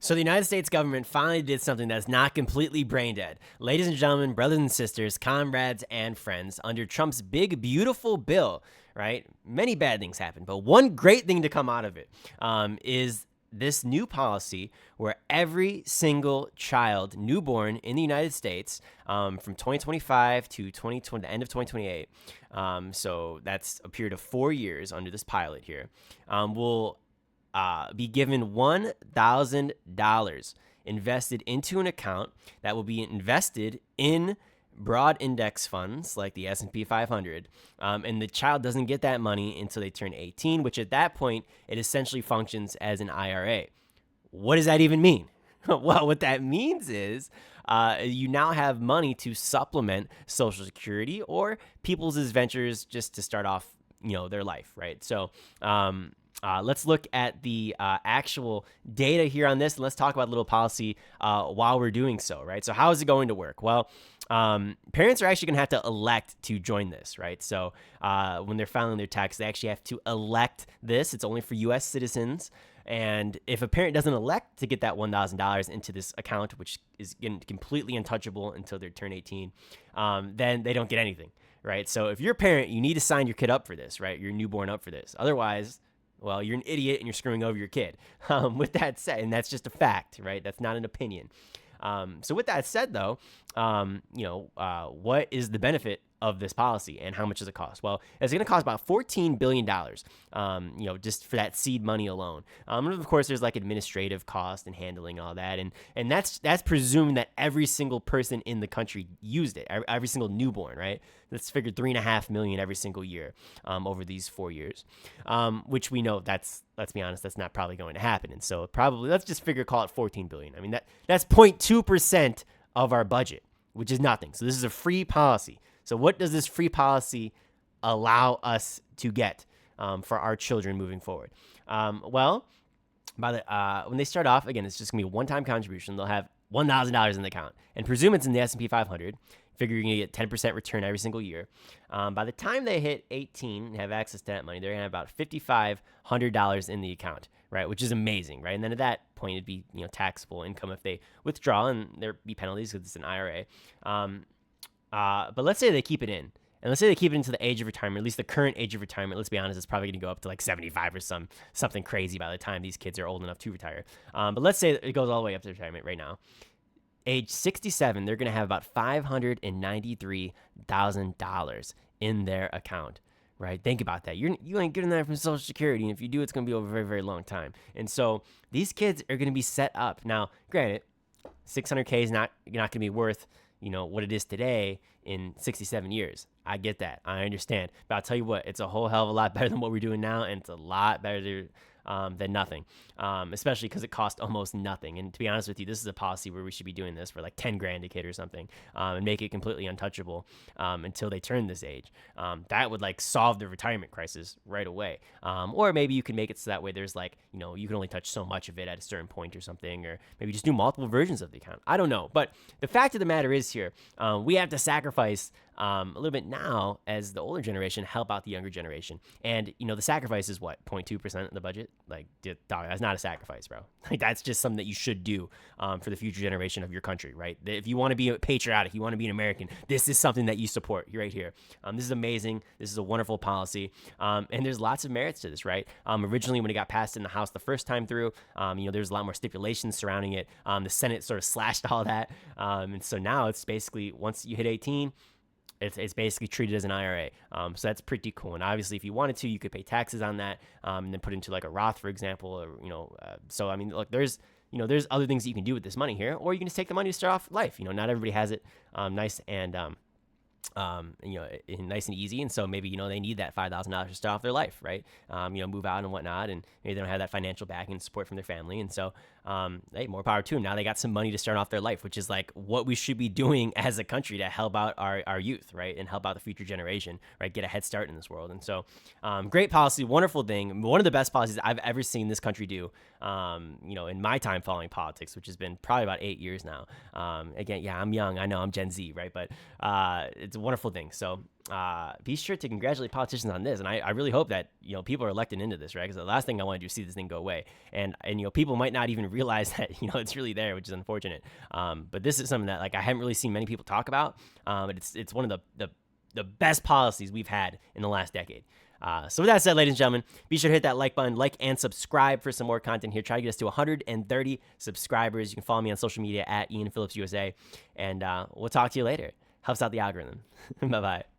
So the United States government finally did something that's not completely brain dead. Ladies and gentlemen, brothers and sisters, comrades and friends, under Trump's big, beautiful bill, right? Many bad things happened, but one great thing to come out of it is this new policy where every single child newborn in the United States from 2025 to 2020, the end of 2028, so that's a period of 4 years under this pilot here, will be given $1,000 invested into an account that will be invested in broad index funds like the S&P 500, and the child doesn't get that money until they turn 18, which at that point, it essentially functions as an IRA. What does that even mean? Well, what that means is you now have money to supplement Social Security or people's ventures just to start off, their life, right? So let's look at the actual data here on this, and let's talk about a little policy while we're doing so, right? So how is it going to work? Well, parents are actually going to have to elect to join this, right? So when they're filing their tax, they actually have to elect this. It's only for U.S. citizens. And if a parent doesn't elect to get that $1,000 into this account, which is completely untouchable until they turn 18, then they don't get anything, right? So if you're a parent, you need to sign your kid up for this, right? Your newborn up for this. Otherwise, well, you're an idiot and you're screwing over your kid. With that said, and that's just a fact, right? That's not an opinion. So with that said, though, what is the benefit of this policy and how much does it cost? Well, it's going to cost about $14 billion, just for that seed money alone. And of course, there's like administrative cost and handling and all that. And that's presuming that every single person in the country used it, every single newborn, right? Let's figure 3.5 million every single year over these 4 years, which we know let's be honest, that's not probably going to happen. And so probably, let's just call it 14 billion. I mean, that's 0.2% of our budget, which is nothing. So this is a free policy. So what does this free policy allow us to get for our children moving forward? Well, when they start off, again, it's just going to be a one-time contribution. They'll have $1,000 in the account. And presume it's in the S&P 500. Figure you're going to get 10% return every single year. By the time they hit 18 and have access to that money, they're going to have about $5,500 in the account, right? Which is amazing, right? And then at that point, it'd be taxable income if they withdraw, and there'd be penalties because it's an IRA. But let's say they keep it in. And let's say they keep it into the age of retirement, at least the current age of retirement. Let's be honest, it's probably going to go up to like 75 or something crazy by the time these kids are old enough to retire. But let's say it goes all the way up to retirement right now. Age 67, they're going to have about $593,000 in their account, right? Think about that. You ain't getting that from Social Security, and if you do, it's going to be over a very, very long time. And so these kids are going to be set up. Now, granted, $600K is not going to be worth what it is today in 67 years. I get that. I understand. But I'll tell you what, it's a whole hell of a lot better than what we're doing now, and it's a lot better than nothing, especially because it costs almost nothing. And to be honest with you, this is a policy where we should be doing this for like 10 grand a kid or something, and make it completely untouchable until they turn this age. That would like solve the retirement crisis right away. Or maybe you can make it so that way there's like, you can only touch so much of it at a certain point or something, or maybe just do multiple versions of the account. I don't know. But the fact of the matter is here, we have to sacrifice a little bit now as the older generation help out the younger generation. And, the sacrifice is what, 0.2% of the budget? Like, dog, that's not a sacrifice, bro. Like, that's just something that you should do for the future generation of your country, right? If you want to be patriotic, you want to be an American, this is something that you support right here. This is amazing. This is a wonderful policy. And there's lots of merits to this, right? Originally, when it got passed in the House the first time through, there's a lot more stipulations surrounding it. The Senate sort of slashed all that. And so now it's basically, once you hit 18, it's basically treated as an IRA. So that's pretty cool. And obviously, if you wanted to, you could pay taxes on that and then put it into like a Roth, for example. Or, so I mean, look, there's other things that you can do with this money here, or you can just take the money to start off life. Not everybody has it nice and nice and easy. And so maybe, they need that $5,000 to start off their life, right? Move out and whatnot. And maybe they don't have that financial backing and support from their family. And so, hey, more power to them. Now they got some money to start off their life, which is like what we should be doing as a country to help out our youth, right? And help out the future generation, right? Get a head start in this world. And so, great policy, wonderful thing. One of the best policies I've ever seen this country do, in my time following politics, which has been probably about 8 years now. Again, yeah, I'm young. I know I'm Gen Z, right? But it's a wonderful thing. So be sure to congratulate politicians on this. And I really hope that, people are elected into this, right? Because the last thing I want to do is see this thing go away. And people might not even realize that, it's really there, which is unfortunate. But this is something that, like, I haven't really seen many people talk about. But it's one of the best policies we've had in the last decade. So with that said, ladies and gentlemen, be sure to hit that like button, like and subscribe for some more content here. Try to get us to 130 subscribers. You can follow me on social media at Ian Phillips USA, and we'll talk to you later. Helps out the algorithm. Bye-bye.